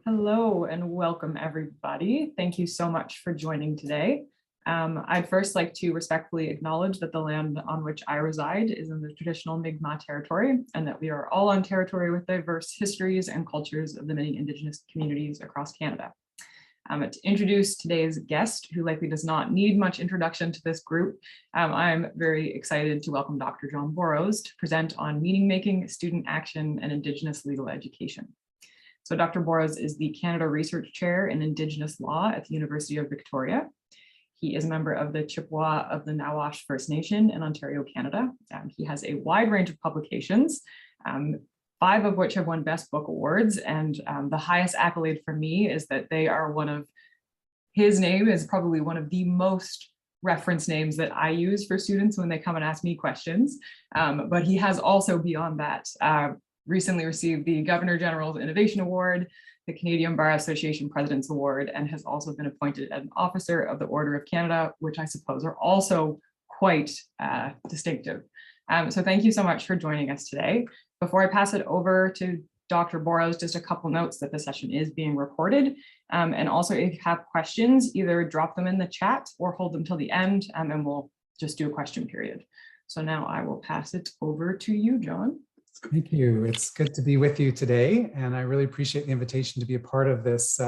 Hello and welcome everybody. Thank you so much for joining today. I'd first like to respectfully acknowledge that the land on which I reside is in the traditional Mi'kmaq territory and that we are all on territory with diverse histories and cultures of the many Indigenous communities across Canada. To introduce today's guest, who likely does not need much introduction to this group, I'm very excited to welcome Dr. John Borrows to present on meaning making, student action, and Indigenous legal education. So Dr. Borrows is the Canada Research Chair in Indigenous Law at the University of Victoria. He is a member of the Chippewa of the Nawash First Nation in Ontario, Canada. He has a wide range of publications, 5 of which have won Best Book Awards. And the highest accolade for me is that they are his name is probably one of the most reference names that I use for students when they come and ask me questions. But he has also, beyond that, recently received the Governor General's Innovation Award, the Canadian Bar Association President's Award, and has also been appointed an Officer of the Order of Canada, which I suppose are also quite distinctive. So thank you so much for joining us today. Before I pass it over to Dr. Borrows, just a couple notes that the session is being recorded. And also if you have questions, either drop them in the chat or hold them till the end, and we'll just do a question period. So now I will pass it over to you, John. Thank you. It's good to be with you today, and I really appreciate the invitation to be a part of this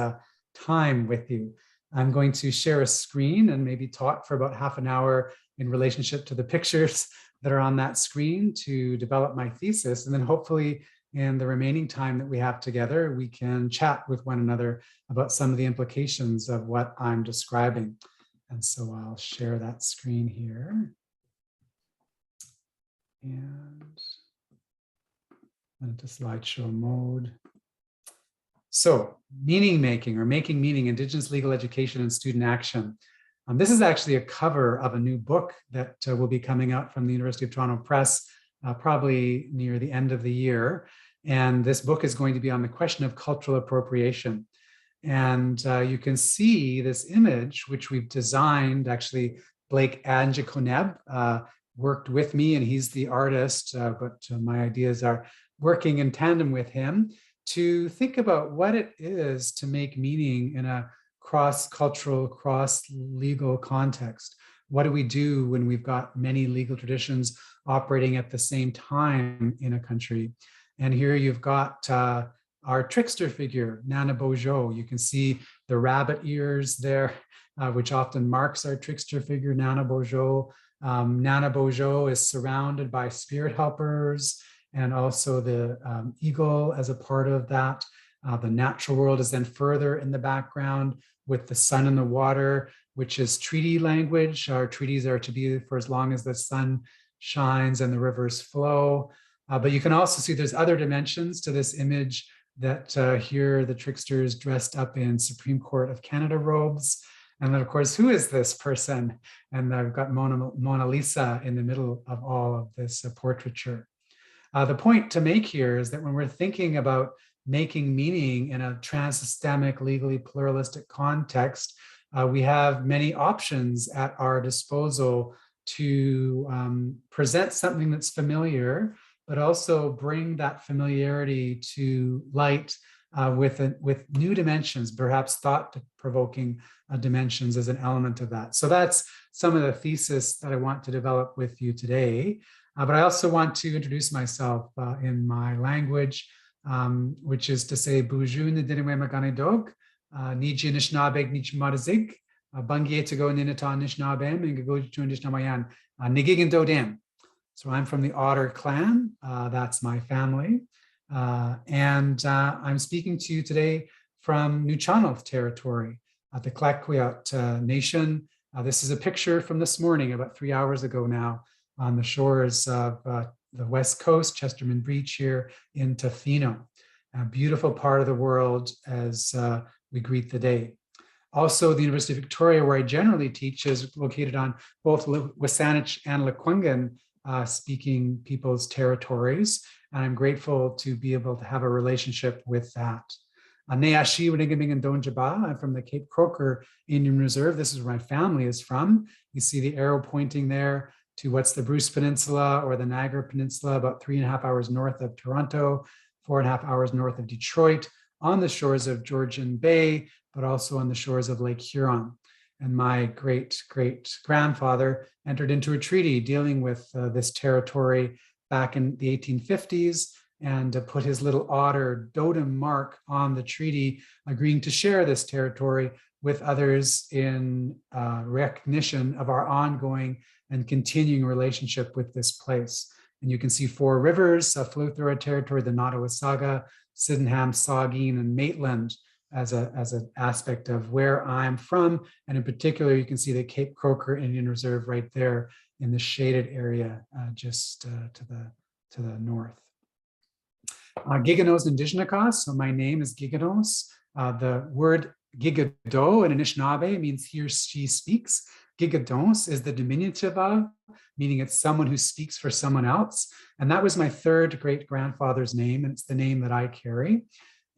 time with you. I'm going to share a screen and maybe talk for about half an hour in relationship to the pictures that are on that screen to develop my thesis, and then hopefully in the remaining time that we have together, we can chat with one another about some of the implications of what I'm describing. And so I'll share that screen here. And into slideshow mode. So meaning making or making meaning, Indigenous legal education and student action. This is actually a cover of a new book that will be coming out from the University of Toronto Press, probably near the end of the year. And this book is going to be on the question of cultural appropriation. And you can see this image, which we've designed, actually Blake Anjikoneb worked with me, and he's the artist, but my ideas are working in tandem with him to think about what it is to make meaning in a cross-cultural, cross-legal context. What do we do when we've got many legal traditions operating at the same time in a country? And here you've got our trickster figure, Nana Bojo. You can see the rabbit ears there, which often marks our trickster figure, Nana Bojo. Nana Bojo is surrounded by spirit helpers, and also the eagle as a part of that. The natural world is then further in the background with the sun and the water, which is treaty language. Our treaties are to be for as long as the sun shines and the rivers flow. But you can also see there's other dimensions to this image that here the trickster is dressed up in Supreme Court of Canada robes. And then, of course, who is this person? And I've got Mona Lisa in the middle of all of this portraiture. The point to make here is that when we're thinking about making meaning in a trans-systemic, legally pluralistic context, we have many options at our disposal to present something that's familiar, but also bring that familiarity to light with new dimensions, perhaps thought-provoking dimensions as an element of that. So that's some of the thesis that I want to develop with you today. But I also want to introduce myself in my language, which is to say, Buju Ndinwe Maganedog, Niji Nishnabeg Nichmarazig, Bangietago Ninata Nishnabem, and Gagoju Nishnamayan, Nigigin Dodem. So I'm from the Otter clan, that's my family. And I'm speaking to you today from Nuchanov territory, the Clackqueot Nation. This is a picture from this morning, about 3 hours ago now, on the shores of the West Coast, Chesterman Beach here in Tofino, a beautiful part of the world as we greet the day. Also, the University of Victoria, where I generally teach, is located on both Wasanich and Lekwungen speaking people's territories. And I'm grateful to be able to have a relationship with that. Neashi, Winnigaming, and Donjaba. I'm from the Cape Croker Indian Reserve. This is where my family is from. You see the arrow pointing there to what's the Bruce Peninsula or the Niagara Peninsula, about 3.5 hours north of Toronto, 4.5 hours north of Detroit, on the shores of Georgian Bay, but also on the shores of Lake Huron. And my great-great-grandfather entered into a treaty dealing with this territory back in the 1850s and put his little otter totem mark on the treaty, agreeing to share this territory with others in recognition of our ongoing and continuing relationship with this place. And you can see four rivers flow through our territory: the Nottawasaga, Sydenham, Saugeen, and Maitland, as an aspect of where I'm from. And in particular, you can see the Cape Croker Indian Reserve right there in the shaded area just to the north. Giganos Indigenicos, so my name is Giganos. The word Gigado in Anishinaabe means he or she speaks. Gigadons is the diminutive of, meaning it's someone who speaks for someone else. And that was my third great-grandfather's name, and it's the name that I carry.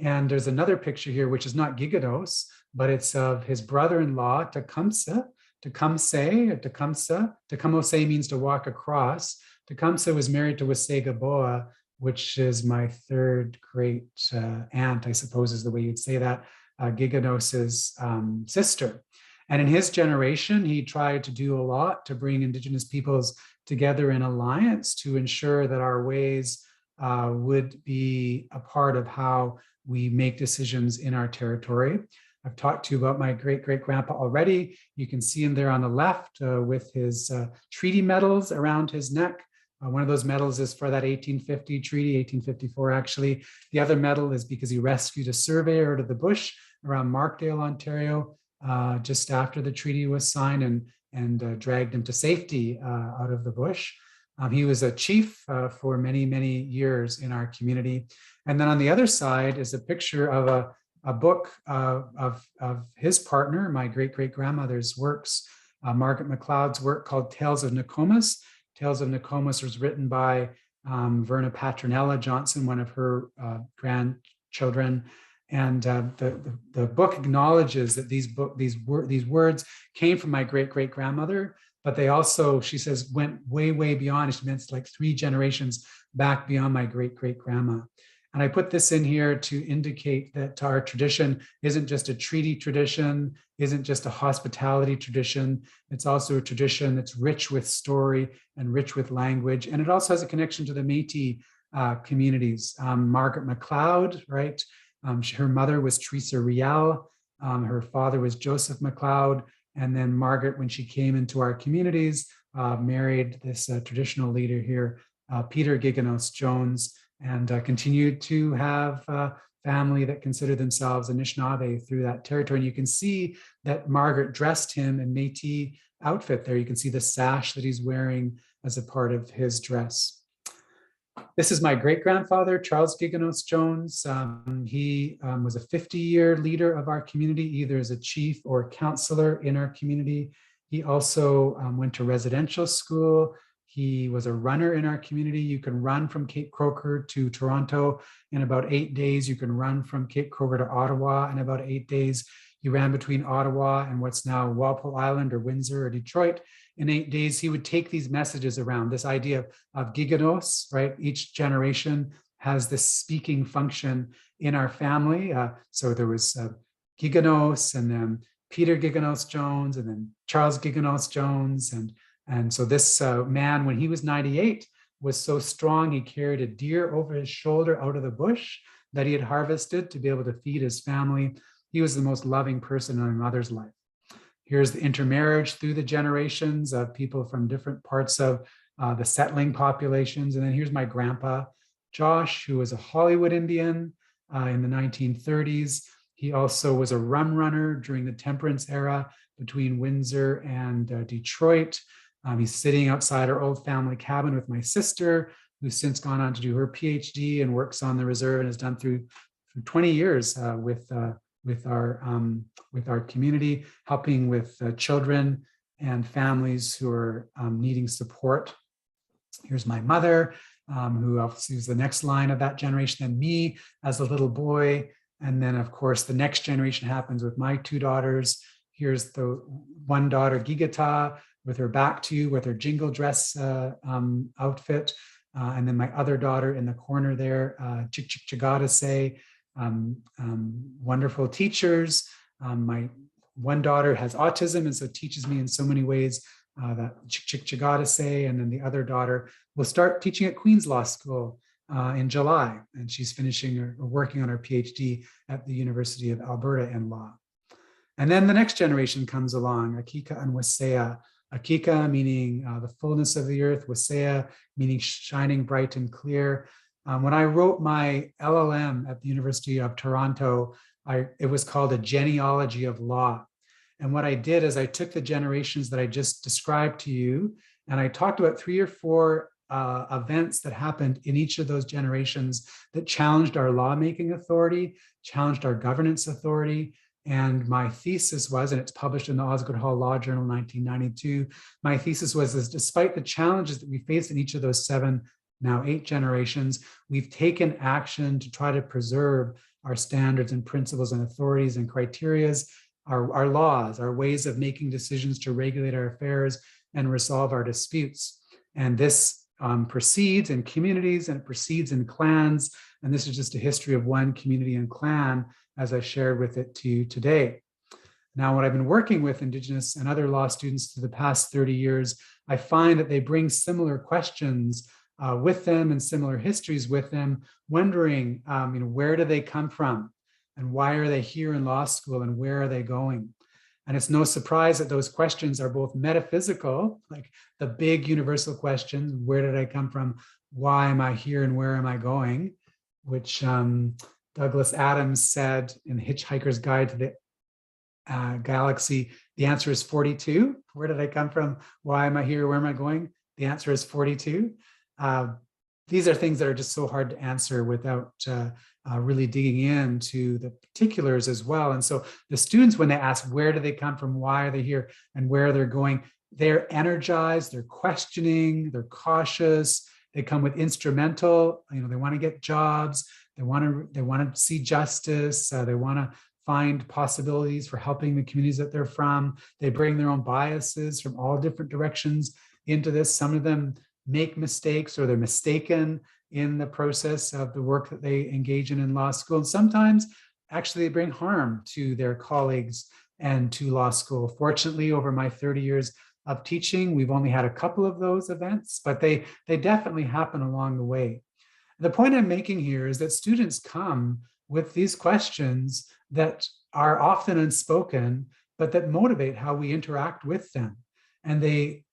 And there's another picture here, which is not Gigados, but it's of his brother-in-law, Tecumseh. Tecumseh means to walk across. Tecumseh was married to Wasegaboa, which is my third great aunt, I suppose is the way you'd say that, Giganos's sister. And in his generation, he tried to do a lot to bring Indigenous peoples together in alliance to ensure that our ways would be a part of how we make decisions in our territory. I've talked to you about my great-great-grandpa already. You can see him there on the left with his treaty medals around his neck. One of those medals is for that 1850 treaty, 1854 actually. The other medal is because he rescued a surveyor out of the bush around Markdale, Ontario, just after the treaty was signed, and dragged him to safety out of the bush. He was a chief for many, many years in our community. And then on the other side is a picture of a book of his partner, my great-great-grandmother's works, Margaret MacLeod's work called Tales of Nokomis. Tales of Nokomis was written by Verna Patronella Johnson, one of her grandchildren. And the book acknowledges that these words came from my great-great-grandmother, but they also, she says, went way, way beyond. She meant like 3 generations back beyond my great-great-grandma. And I put this in here to indicate that our tradition isn't just a treaty tradition, isn't just a hospitality tradition. It's also a tradition that's rich with story and rich with language. And it also has a connection to the Métis communities. Margaret MacLeod, right? Her mother was Teresa Riel. Her father was Joseph MacLeod. And then Margaret, when she came into our communities, married this traditional leader here, Peter Giganos Jones, and continued to have family that consider themselves Anishinaabe through that territory. And you can see that Margaret dressed him in Métis outfit there. You can see the sash that he's wearing as a part of his dress. This is my great-grandfather, Charles Giganos Jones. He was a 50-year leader of our community, either as a chief or counselor in our community. He also went to residential school. He was a runner in our community. You can run from Cape Croker to Toronto in about 8 days. You can run from Cape Croker to Ottawa in about 8 days. He ran between Ottawa and what's now Walpole Island or Windsor or Detroit in 8 days. He would take these messages around, this idea of Giganos, right? Each generation has this speaking function in our family. So there was Giganos, and then Peter Giganos Jones, and then Charles Giganos Jones. And so this man, when he was 98, was so strong, he carried a deer over his shoulder out of the bush that he had harvested to be able to feed his family. He was the most loving person in my mother's life. Here's the intermarriage through the generations of people from different parts of the settling populations. And then here's my grandpa, Josh, who was a Hollywood Indian in the 1930s. He also was a rum runner during the temperance era between Windsor and Detroit. He's sitting outside our old family cabin with my sister, who's since gone on to do her PhD and works on the reserve and has done through 20 years with our community, helping with children and families who are needing support. Here's my mother, who obviously was the next line of that generation, and me as a little boy. And then, of course, the next generation happens with my 2 daughters. Here's the one daughter, Gigata, with her back to, with her jingle dress outfit. And then my other daughter in the corner there, Chigatase, wonderful teachers. My one daughter has autism and so teaches me in so many ways that Chicagata say, and then the other daughter will start teaching at Queen's Law School in July, and she's finishing or working on her PhD at the University of Alberta in law. And then the next generation comes along, Akika and Wasea. Akika meaning the fullness of the earth, Wasea meaning shining bright and clear. When I wrote my LLM at the University of Toronto, it was called A Genealogy of Law. And what I did is I took the generations that I just described to you, and I talked about 3 or 4 events that happened in each of those generations that challenged our lawmaking authority, challenged our governance authority. And my thesis was, and it's published in the Osgoode Hall Law Journal 1992, my thesis was that despite the challenges that we faced in each of those 7, now 8 generations, we've taken action to try to preserve our standards and principles and authorities and criterias, our laws, our ways of making decisions to regulate our affairs and resolve our disputes. And this proceeds in communities and it proceeds in clans. And this is just a history of one community and clan as I shared with it to you today. Now, when I've been working with Indigenous and other law students for the past 30 years, I find that they bring similar questions with them and similar histories with them, wondering, where do they come from? And why are they here in law school and where are they going? And it's no surprise that those questions are both metaphysical, like the big universal questions, where did I come from? Why am I here and where am I going? Which Douglas Adams said in Hitchhiker's Guide to the Galaxy, the answer is 42. Where did I come from? Why am I here? Where am I going? The answer is 42. These are things that are just so hard to answer without really digging into the particulars as well. And so the students, when they ask, where do they come from? Why are they here? And where they're going? They're energized, they're questioning, they're cautious. They come with instrumental, they want to get jobs. They want to see justice. They want to find possibilities for helping the communities that they're from. They bring their own biases from all different directions into this. Some of them make mistakes or they're mistaken in the process of the work that they engage in law school. And sometimes actually they bring harm to their colleagues and to law school. Fortunately, over my 30 years of teaching, we've only had a couple of those events, but they definitely happen along the way. The point I'm making here is that students come with these questions that are often unspoken, but that motivate how we interact with them. And they,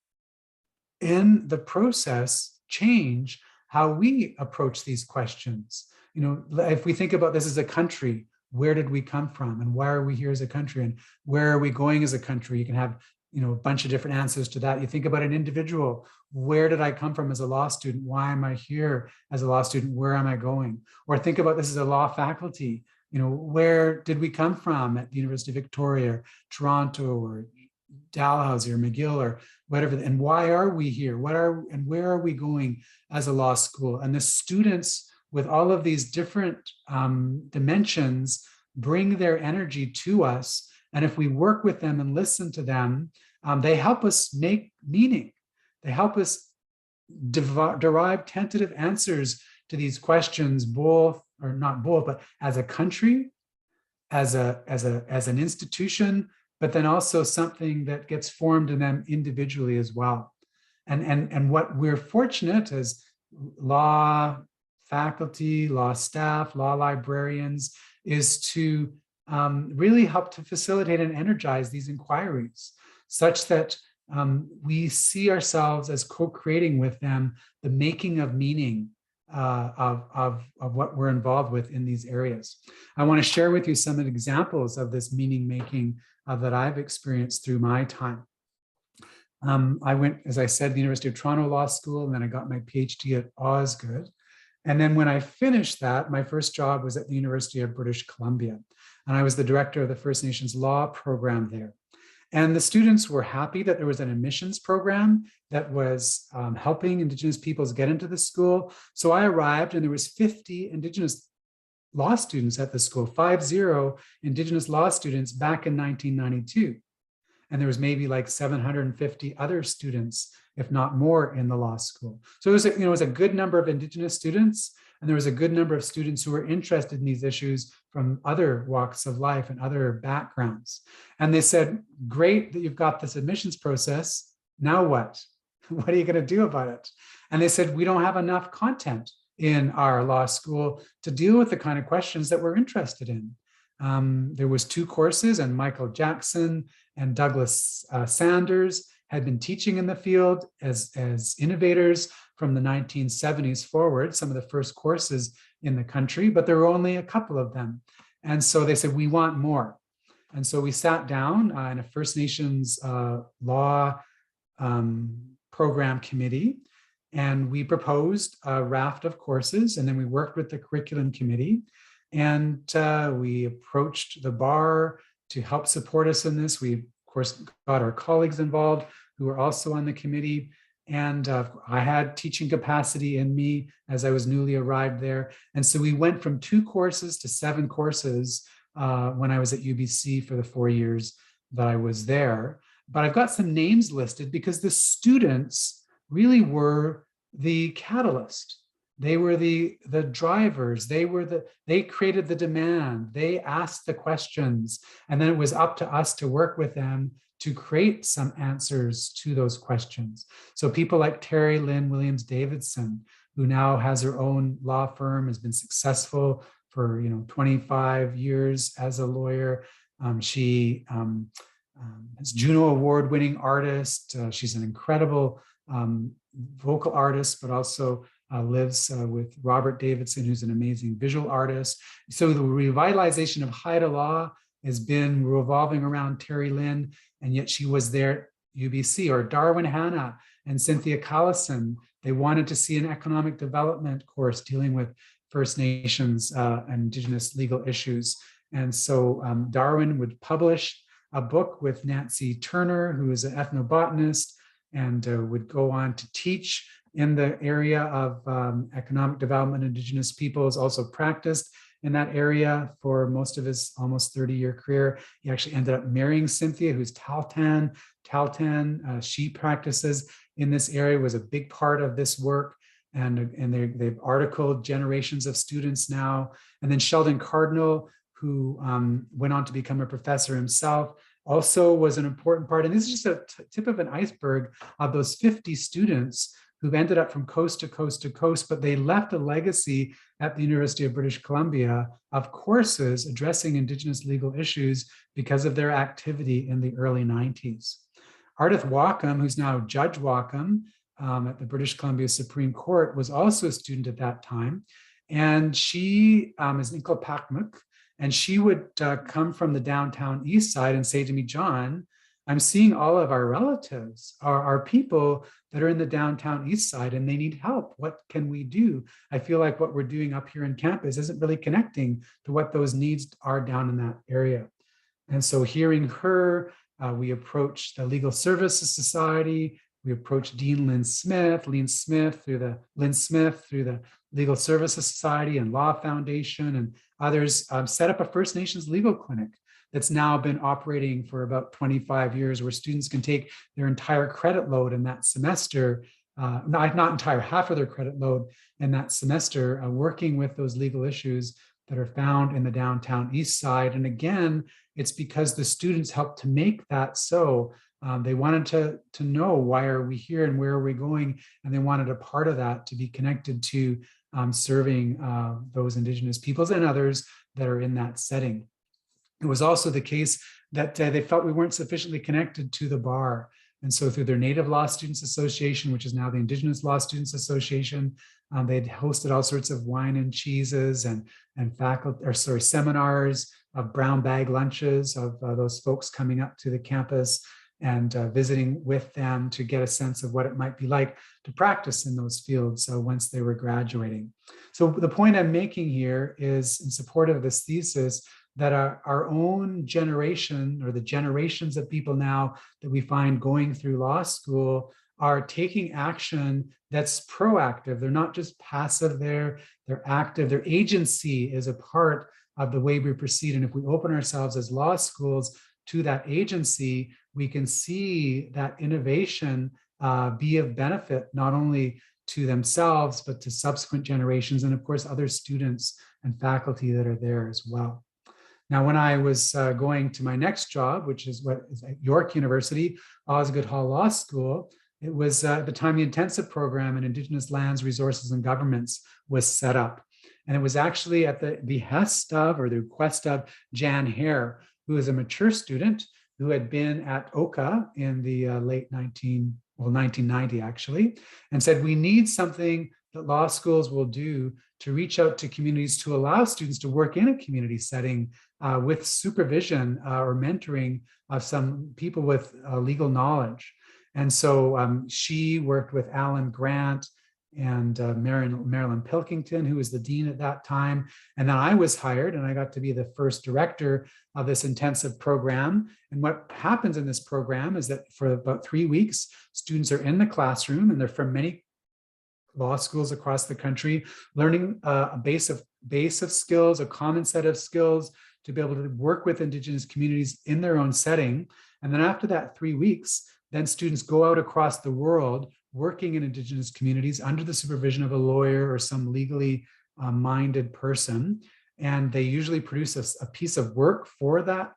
in the process, change how we approach these questions. If we think about this as a country, where did we come from and why are we here as a country and where are we going as a country? You can have a bunch of different answers to that. You think about an individual, where did I come from as a law student? Why am I here as a law student? Where am I going? Or think about this as a law faculty. Where did we come from at the University of Victoria, or Toronto, or Dalhousie, or McGill, or whatever, and why are we here? Where are we going as a law school? And the students with all of these different dimensions bring their energy to us. And if we work with them and listen to them, they help us make meaning. They help us derive tentative answers to these questions, both, or not both, but as a country, as an institution, but then also something that gets formed in them individually as well. And what we're fortunate as law faculty, law staff, law librarians, is to really help to facilitate and energize these inquiries such that we see ourselves as co-creating with them the making of meaning of what we're involved with in these areas. I want to share with you some examples of this meaning making that I've experienced through my time. I went, as I said, the University of Toronto Law School, and then I got my PhD at Osgoode. And then when I finished that, my first job was at the University of British Columbia. And I was the director of the First Nations Law program there. And the students were happy that there was an admissions program that was helping Indigenous peoples get into the school. So I arrived and there was 50 Indigenous law students at the school, 50 Indigenous law students back in 1992. and there was maybe like 750 other students, if not more, in the law school. So it was it was a good number of Indigenous students, and there was a good number of students who were interested in these issues from other walks of life and other backgrounds. And they said, great that you've got this admissions process. Now what? What are you going to do about it? And they said, we don't have enough content in our law school to deal with the kind of questions that we're interested in. There was 2 courses, and Michael Jackson and Douglas Sanders had been teaching in the field as innovators from the 1970s forward, some of the first courses in the country, but there were only a couple of them. And so they said, we want more. And so we sat down in a First Nations law program committee, and we proposed a raft of courses, and then we worked with the curriculum committee, and we approached the bar to help support us in this. We, of course, got our colleagues involved who were also on the committee, and I had teaching capacity in me as I was newly arrived there. And so we went from 2 courses to 7 courses when I was at UBC for the 4 years that I was there. But I've got some names listed because the students really were the catalyst. They were the drivers. They created the demand. They asked the questions. And then it was up to us to work with them to create some answers to those questions. So people like Terry Lynn Williams Davidson, who now has her own law firm, has been successful for 25 years as a lawyer. She is Juno Award-winning artist. She's an incredible vocal artist, but also lives with Robert Davidson, who's an amazing visual artist. So the revitalization of Haida law has been revolving around Terry Lynn, and yet she was there at UBC. Or Darwin Hanna and Cynthia Collison, they wanted to see an economic development course dealing with First Nations and Indigenous legal issues. And so Darwin would publish a book with Nancy Turner, who is an ethnobotanist, and would go on to teach in the area of economic development. Indigenous peoples, also practiced in that area for most of his almost 30-year career. He actually ended up marrying Cynthia, who's Tahltan. Tahltan, she practices in this area, was a big part of this work. And they've articled generations of students now. And then Sheldon Cardinal, who went on to become a professor himself, also was an important part. And this is just a tip of an iceberg of those 50 students who've ended up from coast to coast to coast, but they left a legacy at the University of British Columbia of courses addressing Indigenous legal issues because of their activity in the early 90s. Ardith Wacham, who's now Judge Wacham at the British Columbia Supreme Court, was also a student at that time. And she is Inclepakmuk, and she would come from the downtown east side and say to me, John, I'm seeing all of our relatives, our people that are in the downtown east side, and they need help. What can we do? I feel like what we're doing up here in campus isn't really connecting to what those needs are down in that area. And so hearing her, we approached the Legal Services Society. We approached Dean Lynn Smith through the Legal Services Society and Law Foundation and others, set up a First Nations legal clinic that's now been operating for about 25 years, where students can take their entire credit load in that semester, not entire, half of their credit load in that semester, working with those legal issues that are found in the downtown east side. And again, it's because the students helped to make that so. They wanted to know, why are we here and where are we going? And they wanted a part of that to be connected to serving those Indigenous peoples and others that are in that setting. It was also the case that they felt we weren't sufficiently connected to the bar. And so through their Native Law Students Association, which is now the Indigenous Law Students Association, they'd hosted all sorts of wine and cheeses and seminars of brown bag lunches of those folks coming up to the campus and visiting with them to get a sense of what it might be like to practice in those fields once they were graduating. So the point I'm making here is, in support of this thesis, that our own generation, or the generations of people now that we find going through law school, are taking action that's proactive. They're not just passive, they're active. Their agency is a part of the way we proceed. And if we open ourselves as law schools to that agency, we can see that innovation be of benefit not only to themselves, but to subsequent generations, and of course, other students and faculty that are there as well. Now, when I was going to my next job, which is what is at York University, Osgoode Hall Law School, it was at the time the intensive program in Indigenous lands, resources, and governments was set up. And it was actually at the behest of, or the request of, Jan Hare, who is a mature student who had been at OCA in the late 1990 actually, and said, we need something that law schools will do to reach out to communities to allow students to work in a community setting with supervision or mentoring of some people with legal knowledge. And so she worked with Alan Grant and Marilyn Pilkington, who was the dean at that time. And then I was hired and I got to be the first director of this intensive program. And what happens in this program is that for about 3 weeks, students are in the classroom, and they're from many law schools across the country, learning a base of skills, a common set of skills to be able to work with Indigenous communities in their own setting. And then after that 3 weeks, then students go out across the world working in Indigenous communities under the supervision of a lawyer or some legally minded person. And they usually produce a piece of work for that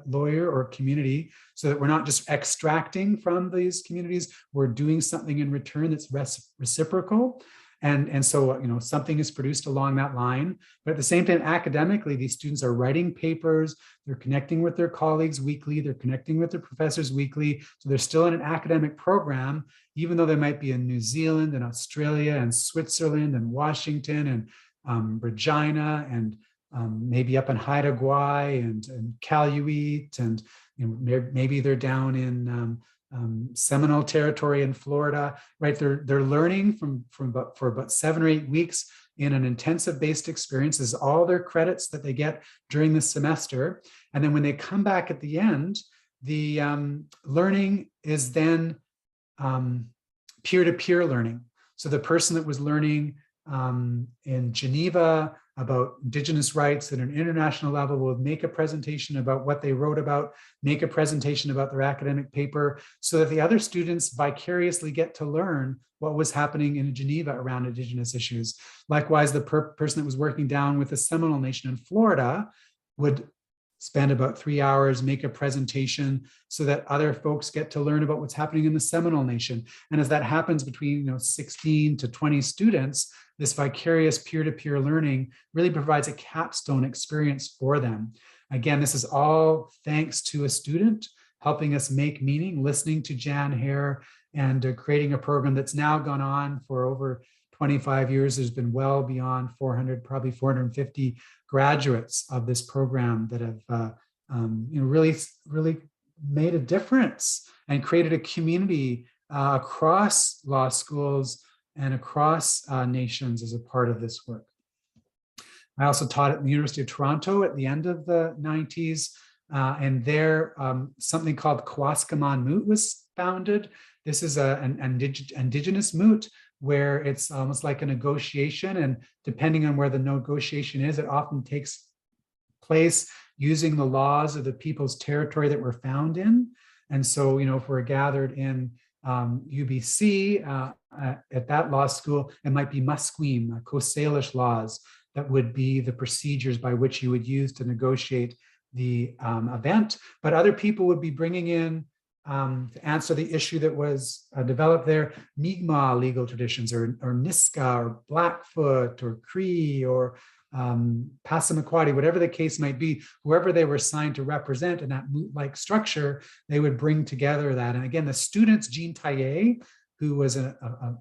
lawyer or community, so that we're not just extracting from these communities, we're doing something in return that's reciprocal. And so, something is produced along that line. But at the same time, academically, these students are writing papers, they're connecting with their colleagues weekly, they're connecting with their professors weekly. So they're still in an academic program, even though they might be in New Zealand and Australia and Switzerland and Washington and Regina and maybe up in Haida Gwaii and Caluit, and maybe they're down in Seminole territory in Florida, right? They're learning for about 7 or 8 weeks in an intensive based experience. This is all their credits that they get during the semester. And then when they come back at the end, the learning is then peer-to-peer learning. So the person that was learning in Geneva about Indigenous rights at an international level will make a presentation about what they wrote about, make a presentation about their academic paper, so that the other students vicariously get to learn what was happening in Geneva around Indigenous issues. Likewise, the person that was working down with the Seminole Nation in Florida would spend about 3 hours, make a presentation so that other folks get to learn about what's happening in the Seminole Nation. And as that happens between 16 to 20 students, this vicarious peer-to-peer learning really provides a capstone experience for them. Again, this is all thanks to a student helping us make meaning, listening to Jan Hare, and creating a program that's now gone on for over 25 years. There's been well beyond 400, probably 450 graduates of this program that have really made a difference and created a community across law schools and across nations as a part of this work. I also taught at the University of Toronto at the end of the 90s, and there something called Kawaskamon Moot was founded. This is an Indigenous moot where it's almost like a negotiation, and depending on where the negotiation is, it often takes place using the laws of the people's territory that we're found in. And so, if we're gathered in UBC at that law school, it might be Musqueam, Coast Salish laws that would be the procedures by which you would use to negotiate the event. But other people would be bringing in, to answer the issue that was developed there, Mi'kmaq legal traditions, or Niska, or Blackfoot, or Cree, or Passamaquoddy, whatever the case might be, whoever they were assigned to represent in that moot-like structure, they would bring together that. And again, the students, Jean Taillé, who was an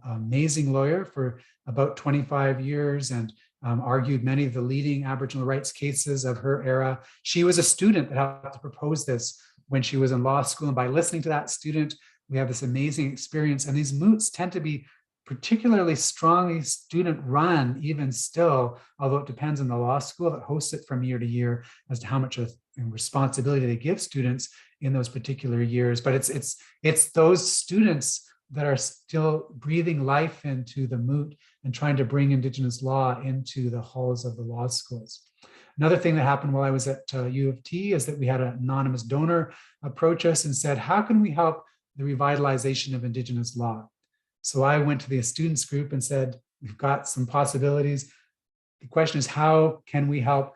amazing lawyer for about 25 years and argued many of the leading Aboriginal rights cases of her era. She was a student that had to propose this when she was in law school. And by listening to that student, we have this amazing experience. And these moots tend to be particularly strongly student run even still, although it depends on the law school that hosts it from year to year as to how much of responsibility they give students in those particular years. But it's those students that are still breathing life into the moot and trying to bring Indigenous law into the halls of the law schools. Another thing that happened while I was at U of T is that we had an anonymous donor approach us and said, how can we help the revitalization of Indigenous law? So I went to the students group and said, we've got some possibilities. The question is, how can we help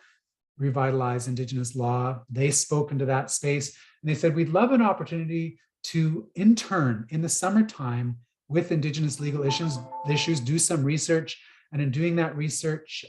revitalize Indigenous law? They spoke into that space and they said, we'd love an opportunity to intern in the summertime with Indigenous legal issues, do some research, and in doing that research,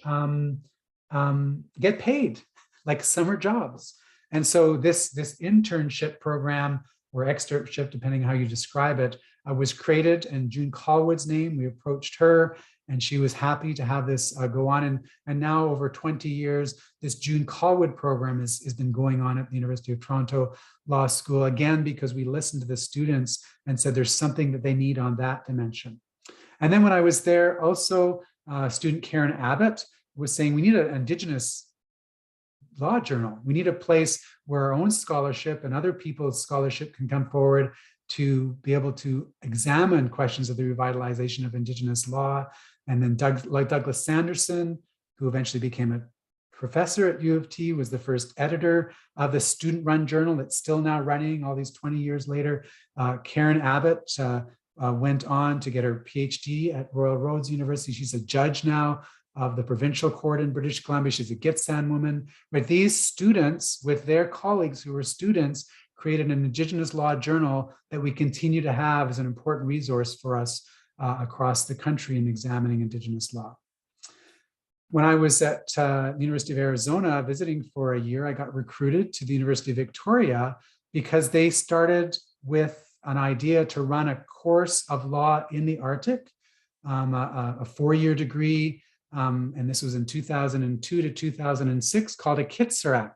get paid like summer jobs. And so this internship program or externship, depending how you describe it, was created in June Callwood's name. We approached her and she was happy to have this go on. And now over 20 years, this June Callwood program has been going on at the University of Toronto Law School, again, because we listened to the students and said there's something that they need on that dimension. And then when I was there, also student Karen Abbott was saying, we need an Indigenous law journal. We need a place where our own scholarship and other people's scholarship can come forward to be able to examine questions of the revitalization of Indigenous law. And then Douglas Sanderson, who eventually became a professor at U of T, was the first editor of the student-run journal that's still now running all these 20 years later. Karen Abbott went on to get her PhD at Royal Roads University. She's a judge now of the provincial court in British Columbia. She's a Gitxsan woman. But these students, with their colleagues who were students, created an Indigenous law journal that we continue to have as an important resource for us across the country in examining Indigenous law. When I was at the University of Arizona visiting for a year, I got recruited to the University of Victoria because they started with an idea to run a course of law in the Arctic, a four-year degree, and this was in 2002 to 2006, called a Kitsarak.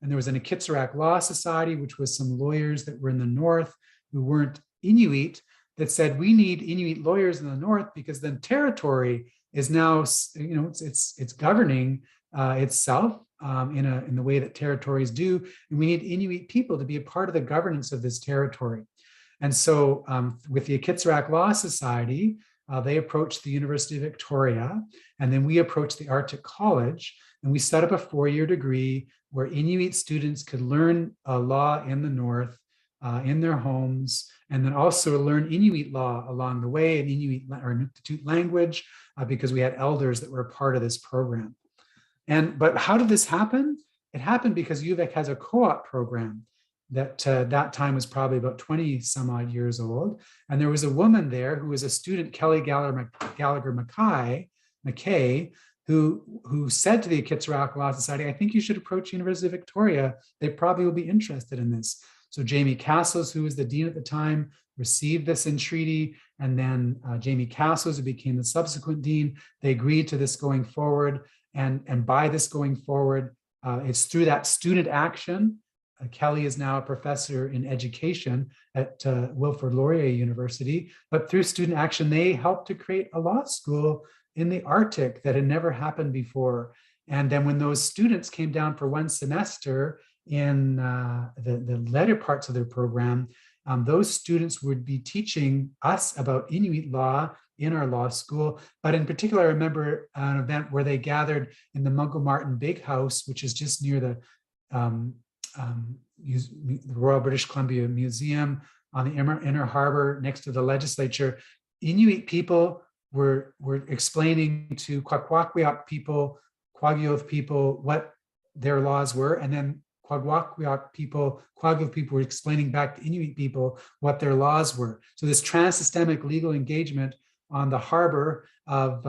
And there was an Akitsarak Law Society, which was some lawyers that were in the north who weren't Inuit, that said, we need Inuit lawyers in the north because then territory is now, it's governing itself in the way that territories do. And we need Inuit people to be a part of the governance of this territory. And so with the Akitsarak Law Society, they approached the University of Victoria, and then we approached the Arctic College, and we set up a four-year degree where Inuit students could learn law in the north, in their homes, and then also learn Inuit law along the way, and Inuit or Nuktitut language, because we had elders that were a part of this program. But how did this happen? It happened because UVic has a co-op program that that time was probably about 20 some odd years old. And there was a woman there who was a student, Kelly Gallagher McKay, who said to the Akitsarak Law Society, I think you should approach University of Victoria. They probably will be interested in this. So Jamie Castles, who was the dean at the time, received this entreaty. And then Jamie Castles, who became the subsequent dean, they agreed to this going forward. And by this going forward, it's through that student action. Kelly is now a professor in education at Wilfrid Laurier University, but through student action, they helped to create a law school in the Arctic that had never happened before. And then when those students came down for one semester in the latter parts of their program, those students would be teaching us about Inuit law in our law school. But in particular, I remember an event where they gathered in the Mungo Martin Big House, which is just near the Royal British Columbia Museum on the Inner Harbor next to the legislature. Inuit people were explaining to Kwakwaka'wakw people, Kwagyoth people, what their laws were, and then Kwagyoth people were explaining back to Inuit people what their laws were. So this trans-systemic legal engagement on the harbor of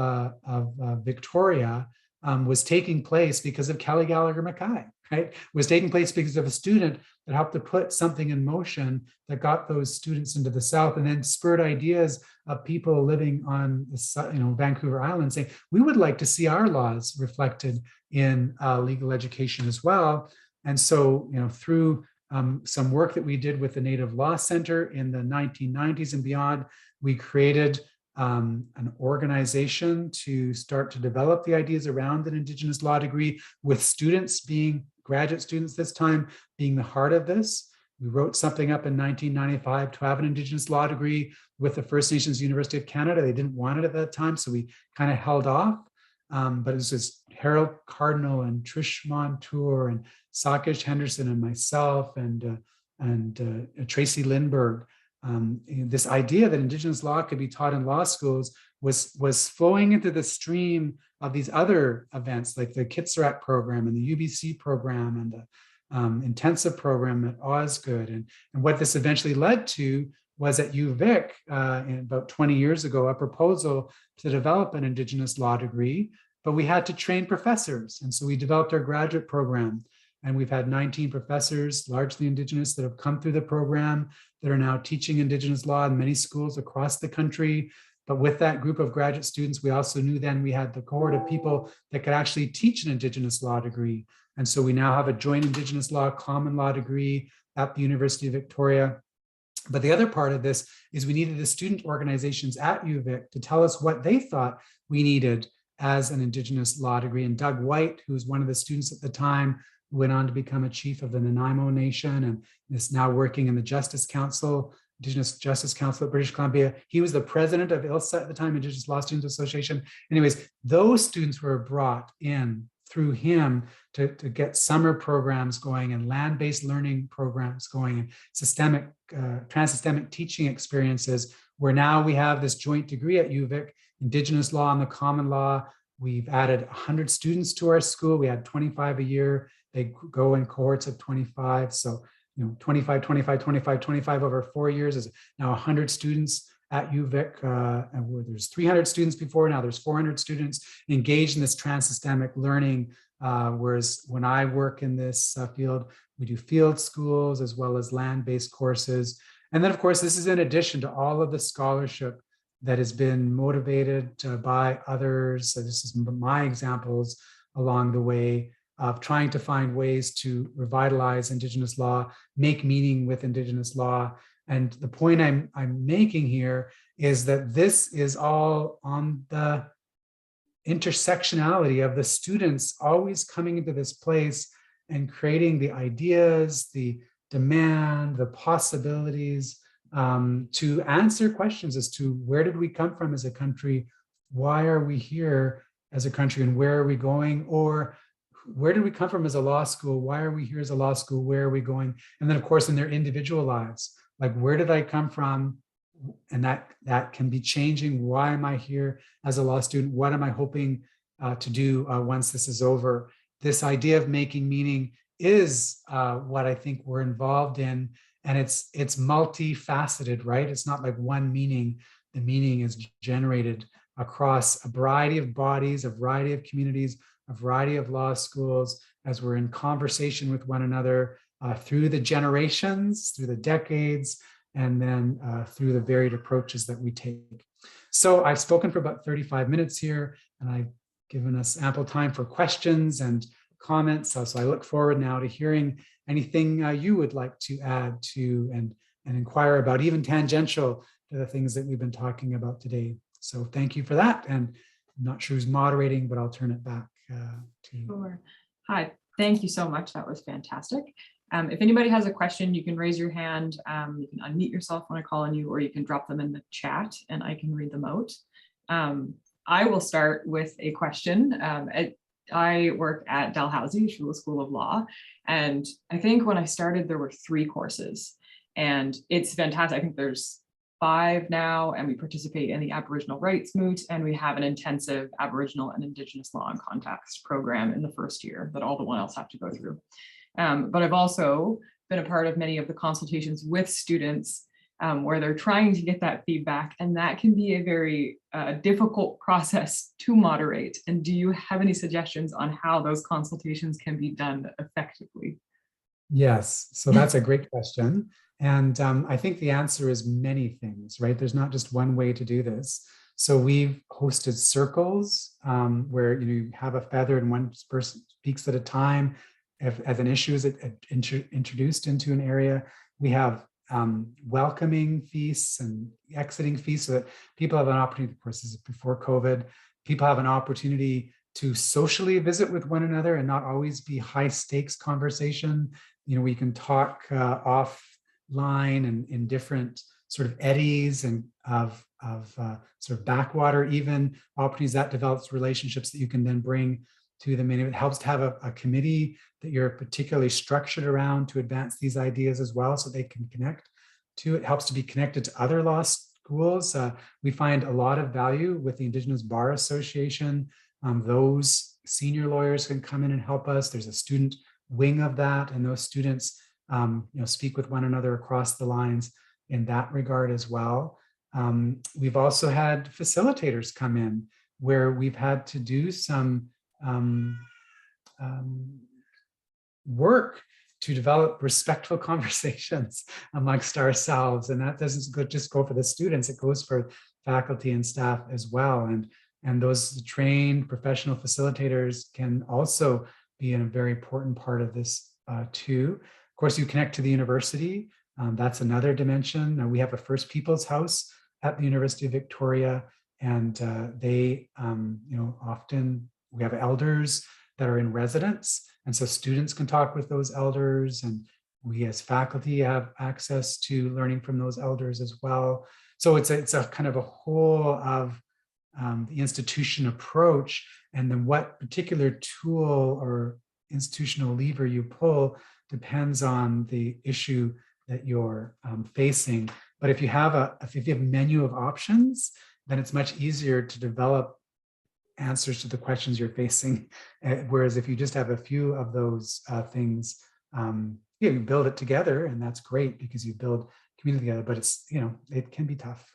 Victoria was taking place because of Kelly Gallagher McKay, right? Was taking place because of a student that helped to put something in motion that got those students into the South and then spurred ideas of people living on the, Vancouver Island saying, we would like to see our laws reflected in legal education as well. And so, through some work that we did with the Native Law Center in the 1990s and beyond, we created an organization to start to develop the ideas around an Indigenous law degree, with students being graduate students this time being the heart of this. We wrote something up in 1995 to have an Indigenous law degree with the First Nations University of Canada. They didn't want it at that time, so we kind of held off. but it was just Harold Cardinal and Trish Montour and Sakesh Henderson and myself and Tracy Lindbergh. This idea that Indigenous law could be taught in law schools was flowing into the stream of these other events like the Kitsarat program and the UBC program and the intensive program at Osgood. And what this eventually led to was at UVic about 20 years ago, a proposal to develop an Indigenous law degree, but we had to train professors. And so we developed our graduate program. And we've had 19 professors, largely Indigenous, that have come through the program that are now teaching Indigenous law in many schools across the country. But with that group of graduate students, we also knew then we had the cohort of people that could actually teach an Indigenous law degree. And so we now have a joint Indigenous law common law degree at the University of Victoria. But the other part of this is we needed the student organizations at UVic to tell us what they thought we needed as an Indigenous law degree. And Doug White, who was one of the students at the time, went on to become a chief of the Nanaimo Nation and is now working in the Justice Council, Indigenous Justice Council of British Columbia. He was the president of ILSA at the time, Indigenous Law Students Association. Anyways, those students were brought in through him to get summer programs going and land-based learning programs going and systemic, trans-systemic teaching experiences, where now we have this joint degree at UVic, Indigenous law and the common law. We've added 100 students to our school. We had 25 a year. They go in cohorts of 25. So, 25, 25, 25, 25 over 4 years is now 100 students at UVic. And where there's 300 students before, now there's 400 students engaged in this trans-systemic learning. Whereas when I work in this field, we do field schools as well as land-based courses. And then, of course, this is in addition to all of the scholarship that has been motivated by others. So this is my examples along the way of trying to find ways to revitalize Indigenous law, make meaning with Indigenous law. And the point I'm making here is that this is all on the intersectionality of the students always coming into this place and creating the ideas, the demand, the possibilities to answer questions as to where did we come from as a country, why are we here as a country, and where are we going, or where did we come from as a law school, why are we here as a law school, where are we going, and then of course in their individual lives, like where did I come from, and that can be changing. Why am I here as a law student? What am I hoping to do once this is over? This idea of making meaning is what I think we're involved in. And it's multifaceted, right? It's not like one meaning. The meaning is generated across a variety of bodies, a variety of communities, a variety of law schools, as we're in conversation with one another through the generations, through the decades, and then through the varied approaches that we take. So I've spoken for about 35 minutes here, and I've given us ample time for questions and comments. So I look forward now to hearing anything you would like to add to and inquire about, even tangential to the things that we've been talking about today. So thank you for that. And I'm not sure who's moderating, but I'll turn it back to you. Sure. Hi, thank you so much. That was fantastic. If anybody has a question, you can raise your hand, you can unmute yourself when I call on you, or you can drop them in the chat and I can read them out. I will start with a question. I work at Dalhousie School of Law, and I think when I started there were 3 courses, and it's fantastic. I think there's 5 now, and we participate in the Aboriginal Rights Moot, and we have an intensive Aboriginal and Indigenous law and context program in the first year that all the one else have to go through. But I've also been a part of many of the consultations with students where they're trying to get that feedback, and that can be a very difficult process to moderate. And do you have any suggestions on how those consultations can be done effectively? Yes, so that's a great question. And I think the answer is many things, right? There's not just one way to do this. So we've hosted circles where you have a feather and one person speaks at a time. If an issue is introduced into an area, we have welcoming feasts and exiting feasts so that people have an opportunity. Of course, this is before COVID. People have an opportunity to socially visit with one another and not always be high stakes conversation. We can talk offline and in different sort of eddies and of sort of backwater even opportunities, that develops relationships that you can then bring to them. And it helps to have a committee that you're particularly structured around to advance these ideas as well, so they can connect to it. Helps to be connected to other law schools. We find a lot of value with the Indigenous Bar Association. Those senior lawyers can come in and help us. There's a student wing of that, and those students speak with one another across the lines in that regard as well. We've also had facilitators come in where we've had to do some work to develop respectful conversations amongst ourselves. And that doesn't just go for the students, it goes for faculty and staff as well. And those trained professional facilitators can also be a very important part of this too. Of course, you connect to the university. That's another dimension. Now, we have a First Peoples House at the University of Victoria, and they, often we have elders that are in residence, and so students can talk with those elders, and we as faculty have access to learning from those elders as well. So it's a kind of a whole of the institution approach, and then what particular tool or institutional lever you pull depends on the issue that you're facing. But if you have a menu of options, then it's much easier to develop answers to the questions you're facing. Whereas if you just have a few of those things, you build it together, and that's great because you build community together. But it's it can be tough.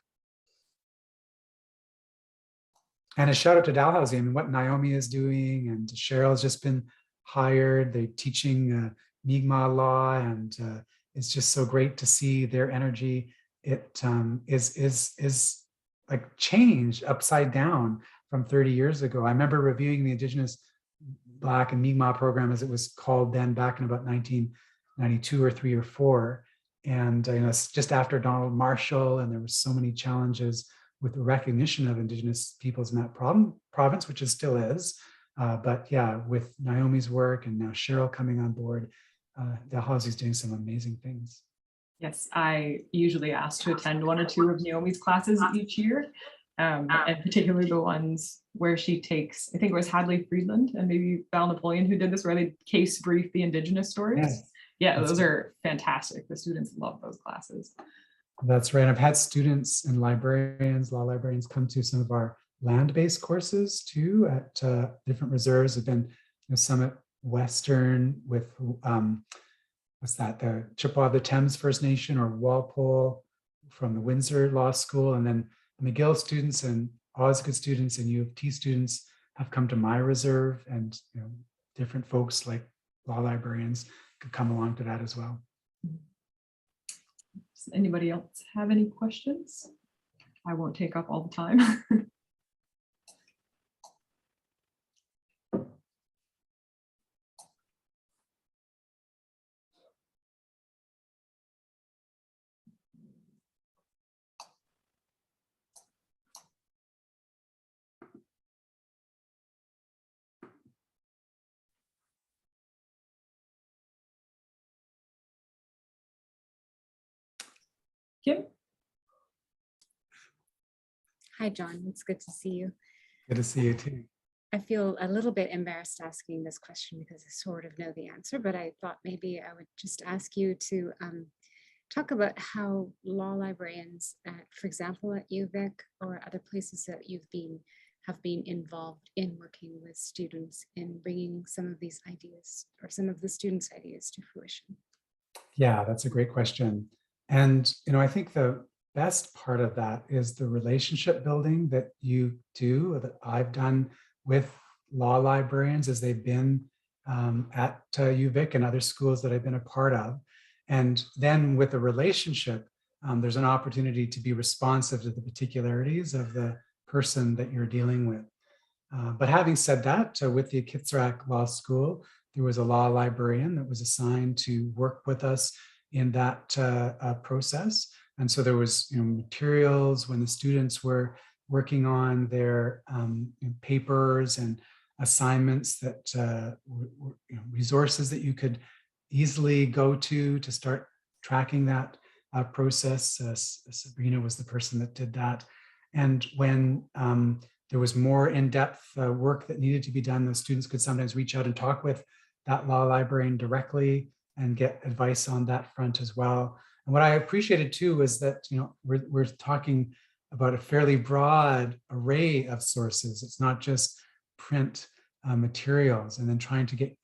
And a shout out to Dalhousie. I mean, what Naomi is doing, and Cheryl has just been hired. They're teaching Mi'kmaq law, and it's just so great to see their energy. It is like change upside down from 30 years ago. I remember reviewing the Indigenous Black and Mi'kmaq program, as it was called then, back in about 1992 or 3 or 4. And it's just after Donald Marshall, and there were so many challenges with the recognition of Indigenous peoples in that province, which it still is. But yeah, with Naomi's work and now Cheryl coming on board, Dalhousie is doing some amazing things. Yes, I usually ask to attend 1 or 2 of Naomi's classes each year, and particularly the ones where she takes, I think it was Hadley Friedland and maybe Val Napoleon who did this, where they case brief the Indigenous stories. Yes. Yeah, those are fantastic. The students love those classes. That's right. I've had students and librarians, law librarians, come to some of our land-based courses too at different reserves. Have been Summit Western with what's that? The Chippewa of the Thames First Nation, or Walpole from the Windsor Law School, and then McGill students and Osgood students and U of T students have come to my reserve, and different folks like law librarians could come along to that as well. Does anybody else have any questions? I won't take up all the time. Kim? Hi, John. It's good to see you. Good to see you too. I feel a little bit embarrassed asking this question because I sort of know the answer, but I thought maybe I would just ask you to talk about how law librarians, for example, at UVic or other places that have been involved in working with students in bringing some of these ideas or some of the students' ideas to fruition. Yeah, that's a great question. And I think the best part of that is the relationship building that you do, that I've done with law librarians as they've been at UVic and other schools that I've been a part of. And then with the relationship, there's an opportunity to be responsive to the particularities of the person that you're dealing with. But having said that, with the Kitsrak Law School, there was a law librarian that was assigned to work with us in that process. And so there was materials when the students were working on their papers and assignments, that resources that you could easily go to start tracking that process. Sabrina was the person that did that. And when there was more in-depth work that needed to be done, the students could sometimes reach out and talk with that law librarian directly and get advice on that front as well. And what I appreciated too was that, you know, we're talking about a fairly broad array of sources. It's not just print materials, and then trying to get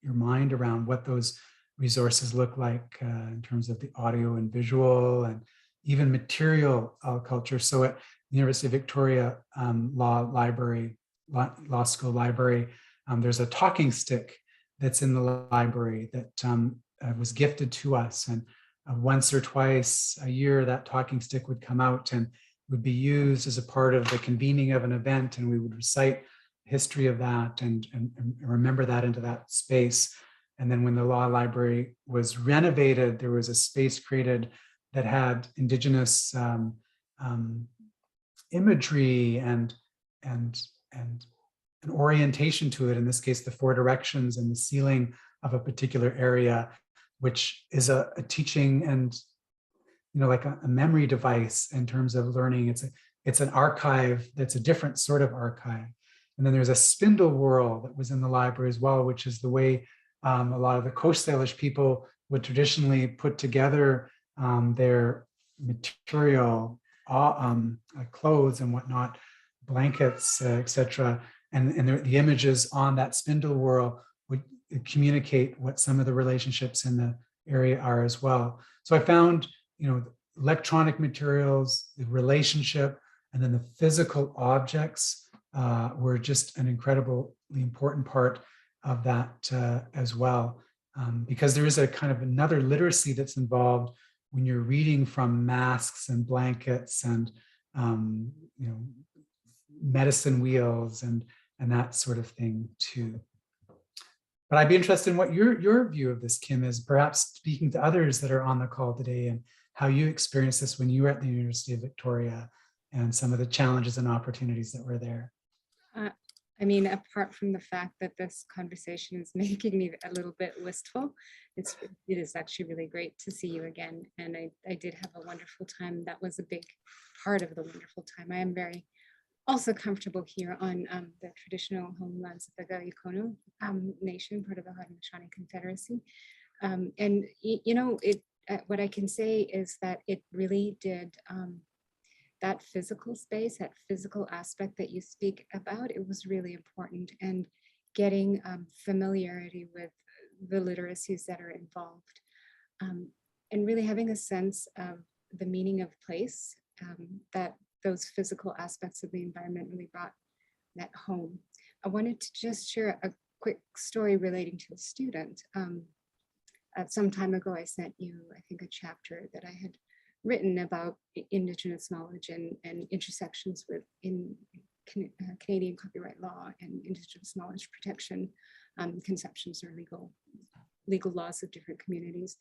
your mind around what those resources look like in terms of the audio and visual and even material culture. So at the University of Victoria Law School Library, there's a talking stick that's in the library that was gifted to us. And once or twice a year, that talking stick would come out and would be used as a part of the convening of an event. And we would recite the history of that and remember that into that space. And then when the law library was renovated, there was a space created that had Indigenous imagery and an orientation to it. In this case, the 4 directions and the ceiling of a particular area, which is a teaching and, you know, like a memory device in terms of learning. It's an archive that's a different sort of archive. And then there's a spindle whorl that was in the library as well, which is the way a lot of the Coast Salish people would traditionally put together their material, clothes and whatnot, blankets, etc. And the images on that spindle whorl would communicate what some of the relationships in the area are as well. So I found, you know, electronic materials, the relationship, and then the physical objects were just an incredibly important part of that as well, because there is a kind of another literacy that's involved when you're reading from masks and blankets and you know, medicine wheels and that sort of thing too. But I'd be interested in what your view of this, Kim, is, perhaps speaking to others that are on the call today and how you experienced this when you were at the University of Victoria and some of the challenges and opportunities that were there. I mean, apart from the fact that this conversation is making me a little bit wistful, it is actually really great to see you again. And I did have a wonderful time. That was a big part of the wonderful time. I am very also comfortable here on the traditional homelands of the Gayikono nation, part of the Haudenosaunee Confederacy. And you know, what I can say is that it really did, that physical space, that physical aspect that you speak about, it was really important. And getting familiarity with the literacies that are involved, and really having a sense of the meaning of place, that those physical aspects of the environment really brought that home. I wanted to just share a quick story relating to a student. Some time ago, I sent you, I think, a chapter that I had written about Indigenous knowledge and intersections with Canadian copyright law and Indigenous knowledge protection conceptions or legal laws of different communities.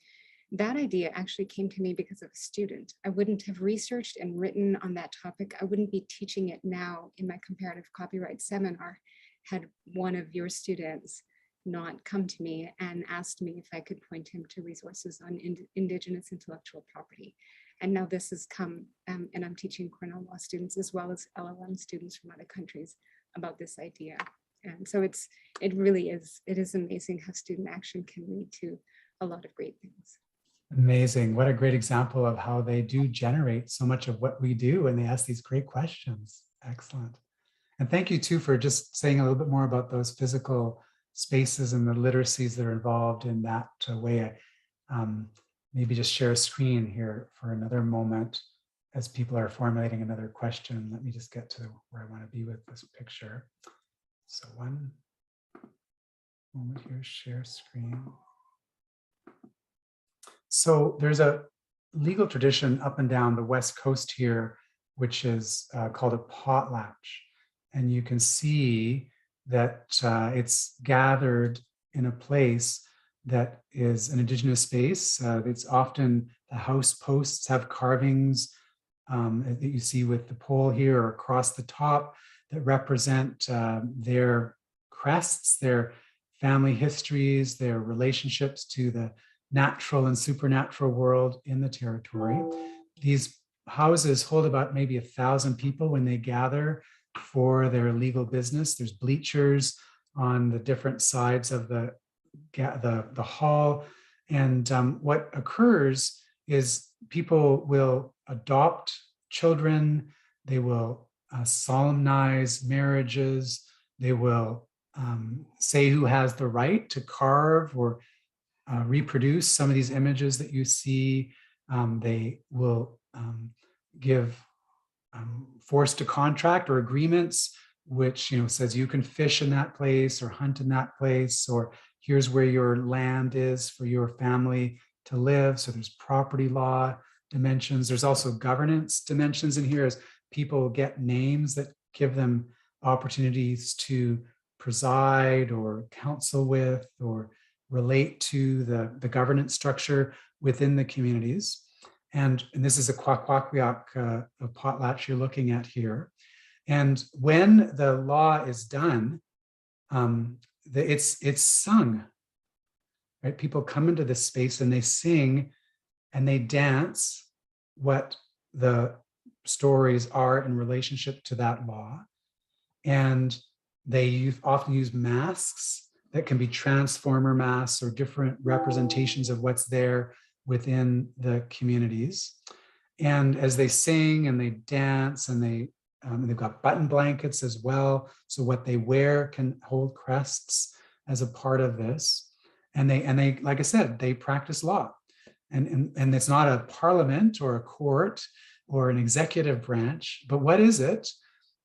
That idea actually came to me because of a student. I wouldn't have researched and written on that topic. I wouldn't be teaching it now in my comparative copyright seminar had one of your students not come to me and asked me if I could point him to resources on Indigenous intellectual property. And now this has come, and I'm teaching Cornell Law students as well as LLM students from other countries about this idea. And so it is amazing how student action can lead to a lot of great things. Amazing. What a great example of how they do generate so much of what we do when they ask these great questions. Excellent. And thank you too for just saying a little bit more about those physical spaces and the literacies that are involved in that way. Maybe just share a screen here for another moment as people are formulating another question. Let me just get to where I want to be with this picture. So one moment here, share screen. So there's a legal tradition up and down the West Coast here, which is called a potlatch. And you can see that it's gathered in a place that is an Indigenous space. It's often the house posts have carvings that you see with the pole here or across the top that represent their crests, their family histories, their relationships to the natural and supernatural world in the territory. These houses hold about maybe 1,000 people when they gather for their legal business. There's bleachers on the different sides of the hall. And what occurs is people will adopt children, they will solemnize marriages, they will say who has the right to carve or reproduce some of these images that you see. They will give forced to contract or agreements, which says you can fish in that place or hunt in that place, or here's where your land is for your family to live. So there's property law dimensions. There's also governance dimensions in here as people get names that give them opportunities to preside or counsel with or relate to the governance structure within the communities. And this is a Kwakwaka'wakw potlatch you're looking at here. And when the law is done, it's sung, right? People come into this space and they sing and they dance what the stories are in relationship to that law. And they often use masks that can be transformer masks or different representations of what's there within the communities. And as they sing and they dance and they've got button blankets as well. So what they wear can hold crests as a part of this. And they, like I said, they practice law. And it's not a parliament or a court or an executive branch, but what is it?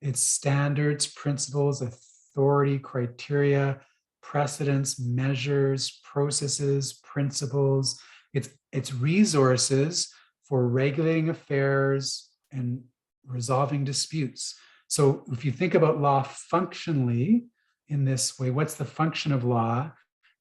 It's standards, principles, authority, criteria, precedents, measures, processes, principles. It's resources for regulating affairs and resolving disputes. So if you think about law functionally in this way, what's the function of law,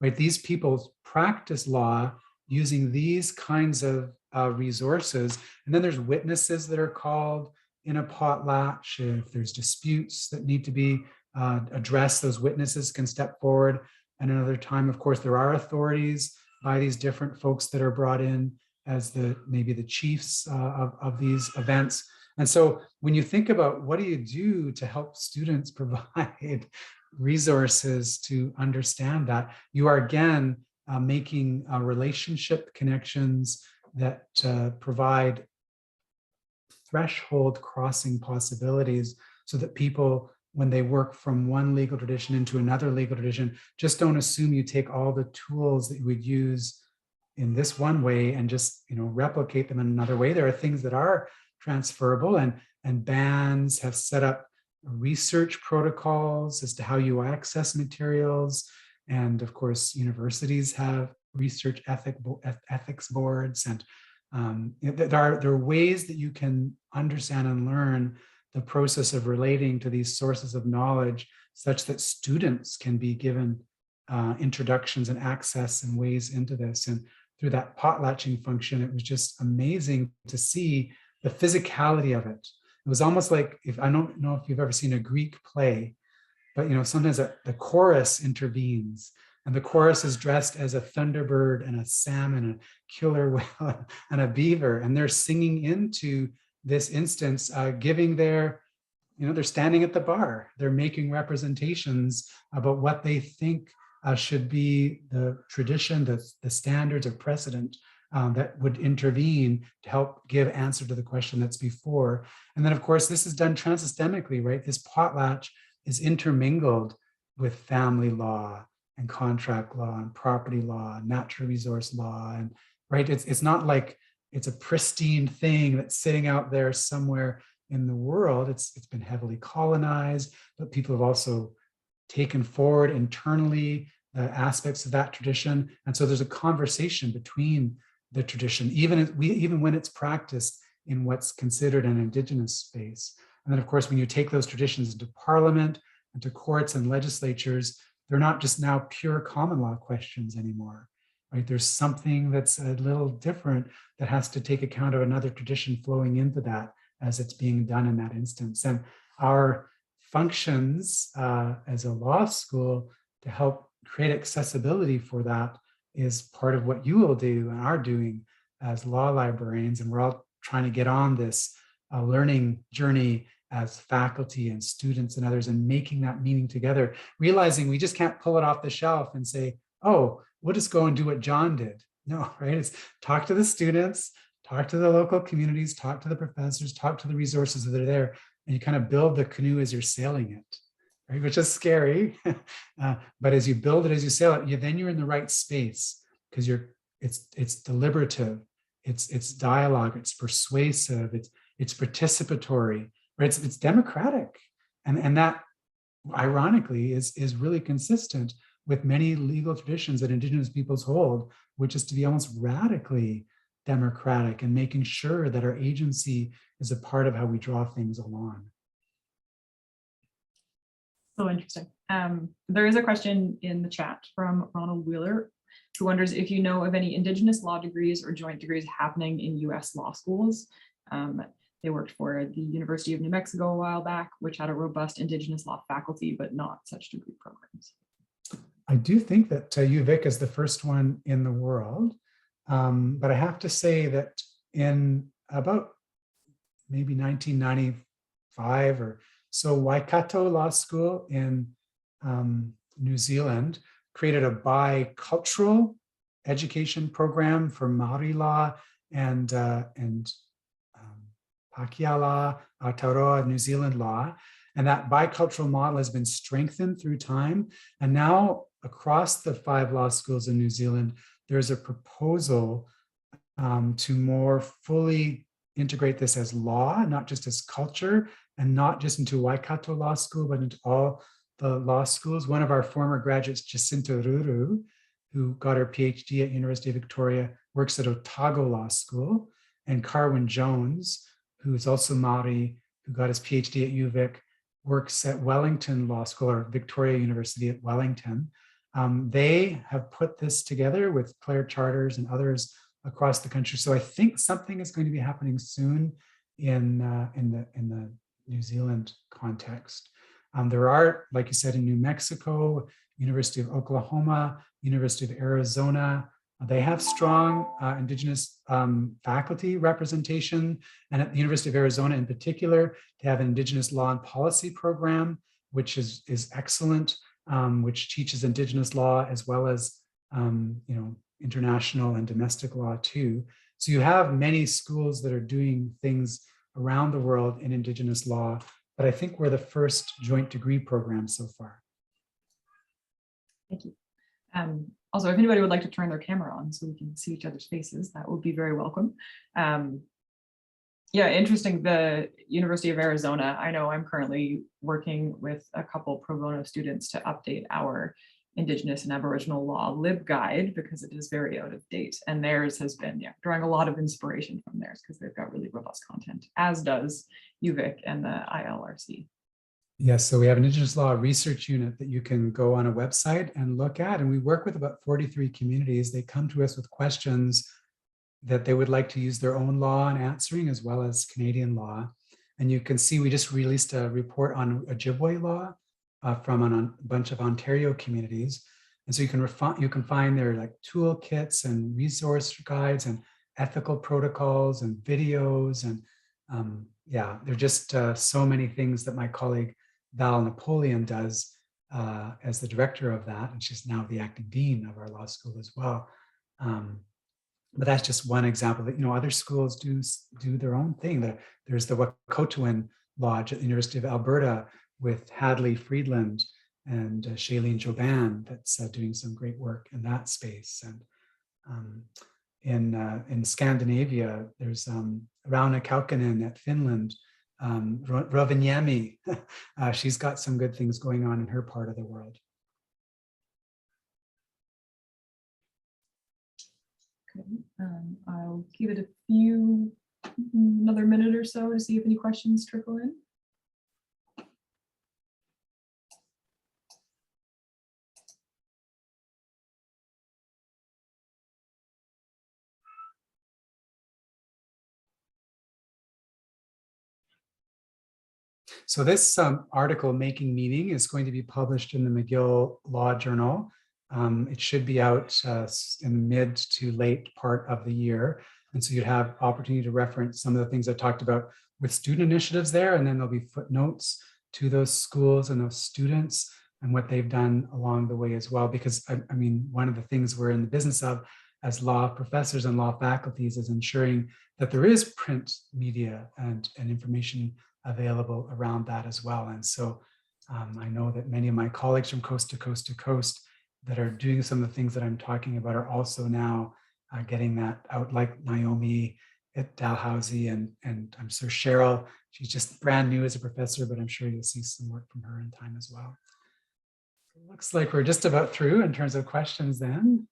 right? These people practice law using these kinds of resources. And then there's witnesses that are called in a potlatch. If there's disputes that need to be addressed, those witnesses can step forward. And another time, of course, there are authorities by these different folks that are brought in as maybe the chiefs of these events. And so when you think about what do you do to help students provide resources to understand that, you are again making relationship connections that provide threshold crossing possibilities so that people, when they work from one legal tradition into another legal tradition, just don't assume you take all the tools that you would use in this one way and just replicate them in another way. There are things that are transferable, and bands have set up research protocols as to how you access materials. And of course, universities have research ethics boards. And there are ways that you can understand and learn the process of relating to these sources of knowledge such that students can be given introductions and access and ways into this. And through that potlatching function, it was just amazing to see the physicality of it. It was almost like, I don't know if you've ever seen a Greek play, but sometimes the chorus intervenes, and the chorus is dressed as a thunderbird and a salmon, a killer whale, and a beaver, and they're singing into this instance, giving their, they're standing at the bar, they're making representations about what they think should be the tradition, the standards or precedent that would intervene to help give answer to the question that's before. And then, of course, this is done transsystemically, right? This potlatch is intermingled with family law and contract law and property law, natural resource law, and right. It's not like it's a pristine thing that's sitting out there somewhere in the world. It's been heavily colonized, but people have also taken forward internally the aspects of that tradition. And so there's a conversation between the tradition, even when it's practiced in what's considered an Indigenous space. And then, of course, when you take those traditions into Parliament and to courts and legislatures, they're not just now pure common law questions anymore, right? There's something that's a little different that has to take account of another tradition flowing into that as it's being done in that instance. And our functions as a law school to help create accessibility for that is part of what you will do and are doing as law librarians. And we're all trying to get on this learning journey as faculty and students and others, and making that meaning together, realizing we just can't pull it off the shelf and say, oh, we'll just go and do what John did. No, right? It's talk to the students, talk to the local communities, talk to the professors, talk to the resources that are there, and you kind of build the canoe as you're sailing it, right? Which is scary, but as you build it, as you sail it, then you're in the right space, because it's deliberative, it's dialogue, it's persuasive, it's participatory, right? It's democratic, and that ironically is really consistent with many legal traditions that Indigenous peoples hold, which is to be almost radically democratic and making sure that our agency is a part of how we draw things along. So interesting. There is a question in the chat from Ronald Wheeler, who wonders if you know of any Indigenous law degrees or joint degrees happening in US law schools. They worked for the University of New Mexico a while back, which had a robust Indigenous law faculty, but not such degree programs. I do think that UVic is the first one in the world, but I have to say that in about maybe 1995 or so, Waikato Law School in New Zealand created a bicultural education program for Maori law and Pākehā law, Aotearoa New Zealand law. And that bicultural model has been strengthened through time. And now across the 5 law schools in New Zealand, there's a proposal to more fully integrate this as law, not just as culture, and not just into Waikato Law School, but into all the law schools. One of our former graduates, Jacinta Ruru, who got her PhD at University of Victoria, works at Otago Law School, and Carwyn Jones, who's also Maori, who got his PhD at UVic, works at Wellington Law School, or Victoria University at Wellington. They have put this together with Clare Charters and others across the country. So I think something is going to be happening soon in the New Zealand context. There are, like you said, in New Mexico, University of Oklahoma, University of Arizona, they have strong Indigenous faculty representation. And at the University of Arizona in particular, they have an Indigenous law and policy program, which is excellent, which teaches Indigenous law as well as international and domestic law too. So you have many schools that are doing things around the world in Indigenous law, but I think we're the first joint degree program so far. Thank you. Also, if anybody would like to turn their camera on so we can see each other's faces, that would be very welcome. Yeah, interesting. The University of Arizona, I know I'm currently working with a couple pro bono students to update our Indigenous and Aboriginal law LibGuide because it is very out of date. And theirs has been drawing a lot of inspiration from theirs because they've got really robust content, as does UVic and the ILRC. Yes, so we have an Indigenous Law Research Unit that you can go on a website and look at, and we work with about 43 communities. They come to us with questions that they would like to use their own law in answering, as well as Canadian law. And you can see we just released a report on Ojibwe law from a bunch of Ontario communities. And so you can find their like toolkits and resource guides and ethical protocols and videos. And yeah, there are just so many things that my colleague Val Napoleon does as the director of that, and she's now the acting dean of our law school as well. But that's just one example that other schools do their own thing. There's the Wakotewin Lodge at the University of Alberta with Hadley Friedland and Shailene Joban that's doing some great work in that space. And in Scandinavia, there's Rauna Kaukonen at Finland. Rovaniemi, she's got some good things going on in her part of the world. Okay. I'll give it another minute or so to see if any questions trickle in. So this article, Making Meaning, is going to be published in the McGill Law Journal It should be out in the mid to late part of the year. And so you'd have opportunity to reference some of the things I talked about with student initiatives there. And then there'll be footnotes to those schools and those students and what they've done along the way as well. Because I mean, one of the things we're in the business of as law professors and law faculties is ensuring that there is print media and information available around that as well. And so I know that many of my colleagues from coast to coast to coast that are doing some of the things that I'm talking about are also now getting that out, like Naomi at Dalhousie, and I'm sure Cheryl, she's just brand new as a professor, but I'm sure you'll see some work from her in time as well. It looks like we're just about through in terms of questions then.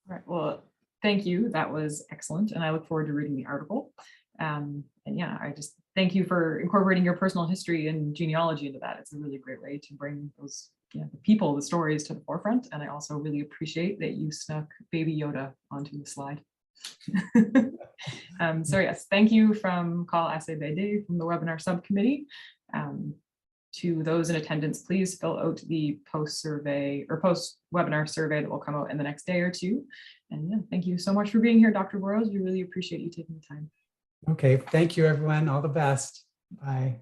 All right, well, thank you. That was excellent. And I look forward to reading the article. And yeah, I just thank you for incorporating your personal history and genealogy into that. It's a really great way to bring those the people, the stories to the forefront. And I also really appreciate that you snuck Baby Yoda onto the slide. So yes, thank you from Call ACBD from the webinar subcommittee. To those in attendance, please fill out the post-survey or post-webinar survey that will come out in the next day or two. And yeah, thank you so much for being here, Dr. Burrows. We really appreciate you taking the time. Okay, thank you, everyone. All the best. Bye.